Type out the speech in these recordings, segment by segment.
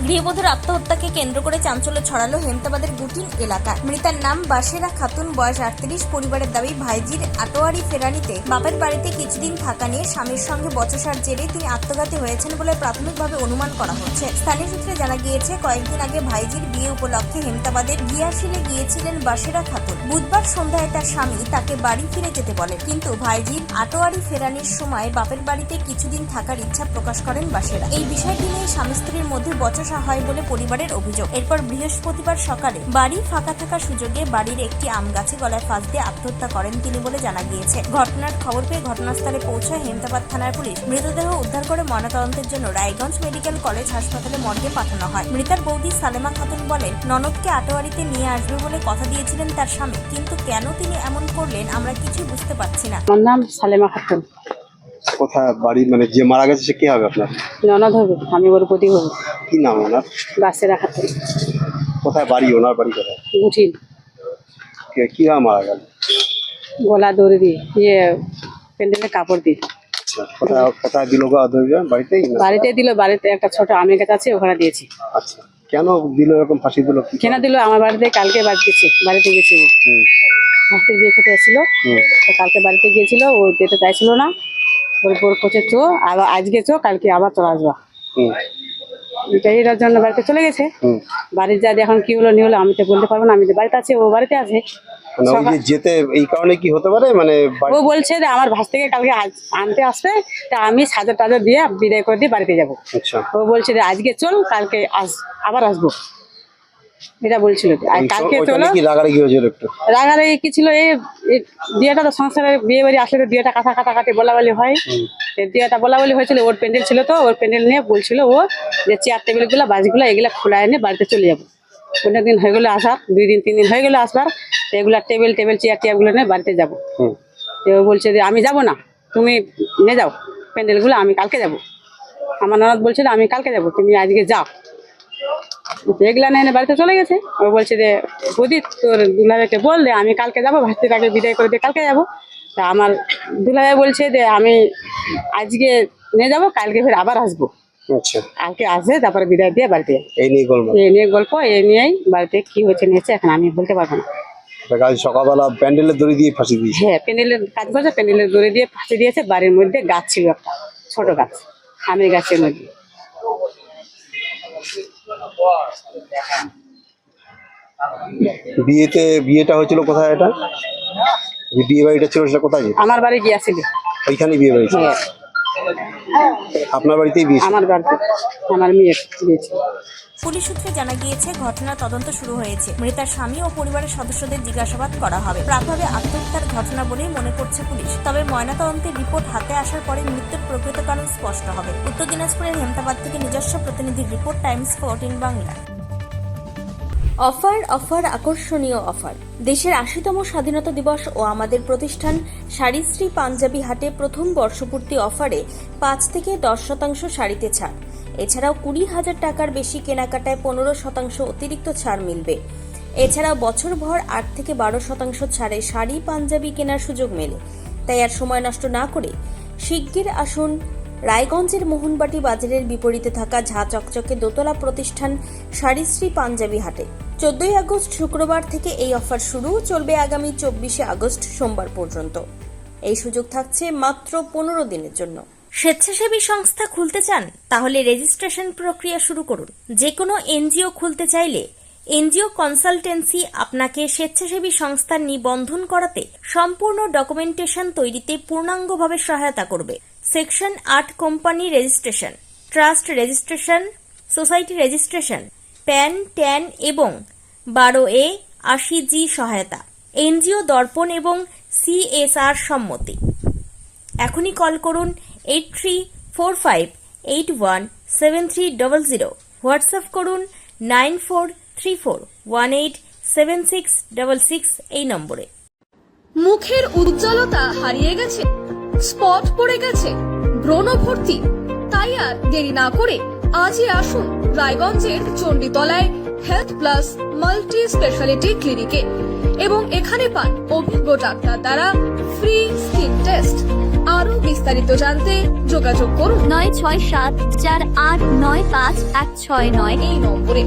গৃহবধূর আত্মহত্যাকে কেন্দ্র করে চাঞ্চল্য ছড়ালো হেমতাবাদের গুটিন এলাকায়। মৃতার নাম বাসেরা খাতুন, বয়স 38। পরিবারের দাবি, ভাইজির আটোয়ারি ফেরানিতে বাপের বাড়িতে কিছুদিন থাকা নিয়ে স্বামীর সঙ্গে বচসার জেরে তিনি আত্মঘাতী হয়েছেন বলে প্রাথমিকভাবে অনুমান করা হচ্ছে। স্থানীয় সূত্রে জানা গিয়েছে, কয়েকদিন আগে ভাইজির বিয়ে উপলক্ষে হেমতাবাদের গিয়াশিলে গিয়েছিলেন বাসেরা খাতুন। বুধবার সন্ধ্যায় তার স্বামী তাকে বাড়ি ফিরে যেতে বলেন, কিন্তু ভাইজির আটোয়ারি ফেরানির সময় বাপের বাড়িতে কিছুদিন থাকার ইচ্ছা প্রকাশ করেন বাসেরা। এই বিষয়টি নিয়ে স্বামী স্ত্রীর মধ্যে বচসা হয় বলে পরিবারের অভিযোগ। এরপর বৃহস্পতিবার সকালে বাড়ি ফাঁকা থাকার সুযোগে বাড়ির একটি আম গাছে গলায় ফাঁস দিয়ে আত্মহত্যা করেন তিনি বলে জানা গিয়েছে। ঘটনার খবর পেয়ে ঘটনাস্থলে পৌঁছায় হেমতাবাদ থানার পুলিশ। মৃতদেহ উদ্ধার করে ময়নাতদন্তের জন্য রায়গঞ্জ মেডিকেল কলেজ হাসপাতালে মর্গে পাঠানো হয়। মৃতার বৌদি সালেমা খাতুন বলেন, ননদকে আটোয়ারিতে নিয়ে আসবে বলে কথা দিয়েছিলেন তার স্বামী, কিন্তু কেন তিনি এমন করলেন আমরা কিছুই বুঝতে পারছি না। আমার নাম সালেমা খাতুন। কোথায় বাড়ি? মানে যে মারা গেছে সে কে হবে আপনার? ননদ হবে, আমি ওর প্রতি হবো। কি নাম ওনার? বাসেরা খাতুন। কোথায় বাড়ি? ওনার বাড়ি কোথায়? গুঠিন। কিভাবে মারা গেল? গলা দড়ি দিয়ে, প্যান্ডেলের কাপড় দিয়ে। আচ্ছা, কোথায় দিল গো আদরিয়া? বাড়িতেই? বাড়িতে দিল, বাড়িতে একটা ছোট আমের গাছ আছে, ওখানে দিয়েছি। আচ্ছা, কেন দিল এরকম ফাঁসি দিল? কেন দিল? আমার বাড়িতে কালকে বাড়িতে গেছে ও। হাসতে বিয়ে খেতে এসেছিল, কালকে বাড়িতে গিয়েছিল, ও যেতে চাইছিল না। ওর বোর কোচে চো, আবার আজকে চো, কালকে আবার চলে আসবা। এটার জন্য বাড়িতে চলে গেছে। বাড়ির যা এখন কি হলো নি হলো আমি তো বলতে পারবো না, আমি তো বাড়িতে আছি, ও বাড়িতে আছে। যেতে এই কারণে কি হতে পারে? মানে ও বলছে যে আমার ভাস থেকে কালকে আনতে আসবে, তা আমি সাজা টাজা দিয়ে বিদায় করে দিয়ে বাড়িতে যাবো। আচ্ছা, ও বলছে যে আজকে চল, কালকে আবার আসবো, এটা বলছিল। আর কালকে চলো। রাগারে কি হয়েছিল? একটু রাগারাগি কি ছিল, এই বিয়েটা তো সংসারে বিয়ে বাড়ি আসলে তো বিয়েটা কাটাকাটি বলা বলি হয়। বিয়েটা বলা বলি হয়েছিল, ওর প্যান্ডেল ছিল, তো ওর প্যান্ডেল নিয়ে বলছিল ও যে চেয়ার টেবিল গুলা বাসগুলা এগুলা খোলা এনে বাড়িতে চলে যাবো। অনেক দিন হয়ে গেলো আসার, 2 দিন 3 দিন হয়ে গেলো আসবার, এগুলা টেবিল চেয়ার গুলো নিয়ে বাড়িতে যাবো। তো ও বলছে যে আমি যাবো না, তুমি নিয়ে যাও প্যান্ডেল গুলো, আমি কালকে যাবো। আমার ননদ বলছিল আমি কালকে যাবো, তুমি আজকে যাও। এগুলা নিয়ে বাড়িতে চলে গেছে। ও বলছে যে বৌদি তোর দুলাভাইকে বল দে আমি কালকে যাবো, ভাস্তিটাকে বিদায় করে দিয়ে কালকে যাবো। তা আমার দুলাভাই বলছে যে আমি আজকে নিয়ে যাবো, কালকে ফের আবার আসবো। আচ্ছা, কালকে আসবে তারপরে বিদায় দিয়ে বাড়িতে। এই নিয়ে গল্প এই নিয়েই বাড়িতে কি হয়েছে নিয়েছে এখন আমি বলতে পারবো না। কাল সকালবেলা প্যান্ডেলের দড়ি দিয়ে ফাঁসি দিয়েছে। হ্যাঁ, প্যান্ডেলের কাজ করছে, প্যান্ডেলের দড়ি দিয়ে ফাঁসি দিয়েছে। বাড়ির মধ্যে গাছ ছিল একটা ছোট গাছ, আমের গাছের মধ্যে। বিয়েটা হয়েছিল কোথায়? এটা বিয়ে বাড়িটা ছিল সেটা কোথায়? আমার বাড়ি গিয়েছিল, ওইখানে বিয়ে বাড়ি ছিল। আপনার বাড়িতেই বিয়ে? আমার বাড়িতে আমার মেয়ের বিয়ে ছিল। পুলিশ সূত্রে জানা গিয়েছে, ঘটনার তদন্ত শুরু হয়েছে। মৃতার স্বামী ও পরিবারের সদস্যদের জিজ্ঞাসাবাদ করা হবে। প্রাথমিকভাবে আত্মহত্যার ঘটনা বলেই মনে করছে পুলিশ, তবে ময়নাতদন্তের রিপোর্ট হাতে আসার পরে মৃত্যুর প্রকৃত কারণ স্পষ্ট হবে। উত্তর দিনাজপুরের হেমতাবাদ থেকে নিজস্ব প্রতিনিধির রিপোর্ট, টাইমস 14 বাংলা। অফার আকর্ষণীয় অফার। দেশের 80তম স্বাধীনতা দিবস ও আমাদের প্রতিষ্ঠান শাড়িশ্রী পাঞ্জাবি হাটে প্রথম বর্ষপূর্তি অফারে 5 থেকে 10% শাড়িতে ছাড়। এছাড়াও 20,000 টাকার বেশি কেনাকাটায় 15% অতিরিক্ত ছাড় মিলবে। এছাড়াও বছরভর 8 থেকে 12% ছাড়ে শাড়ি পাঞ্জাবি কেনার সুযোগ মেলে। তাই আর সময় নষ্ট না করে শিগগির আসুন রায়গঞ্জের মোহনবাটি বাজারের বিপরীতে থাকা ঝা চকচকে দোতলা প্রতিষ্ঠান শাড়িশ্রী পাঞ্জাবি হাটে। 14 আগস্ট শুক্রবার থেকে এই অফার শুরু, চলবে আগামী 24 আগস্ট সোমবার পর্যন্ত। এই সুযোগ থাকছে মাত্র 15 দিনের জন্য। স্বেচ্ছাসেবী সংস্থা খুলতে চান? তাহলে রেজিস্ট্রেশন প্রক্রিয়া শুরু করুন। যে কোনো এনজিও খুলতে চাইলে এনজিও কনসালটেন্সি আপনাকে স্বেচ্ছাসেবী সংস্থার নিবন্ধন করাতে সম্পূর্ণ ডকুমেন্টেশন তৈরিতে পূর্ণাঙ্গভাবে সহায়তা করবে। Section 8 company registration, trust registration, society registration, pan, tan এবং 12A 80G সহায়তা, এনজিও দর্পণ এবং CSR সম্মতি। এখনই কল করুন 8345817300, হোয়াটসঅ্যাপ করুন 9434187666 এই নম্বরে। মুখের উজ্জ্বলতা হারিয়ে গেছে, স্পট পড়ে গেছে, ব্রণ ভর্তি, তাই আর দেরি না করে আজই আসুন রায়গঞ্জের চণ্ডীতলায় হেলথ প্লাস মাল্টি স্পেশালিটি ক্লিনিকে এবং এখানে পান অভিজ্ঞ ডাক্তার দ্বারা ফ্রি স্কিন টেস্ট। আরো বিস্তারিত জানতে যোগাযোগ করুন 9674895169 এই নম্বরে।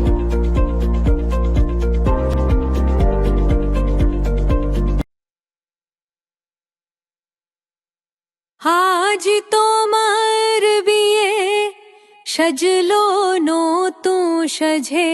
আজ তোমার বিয়ে সাজলো নতুন সাজে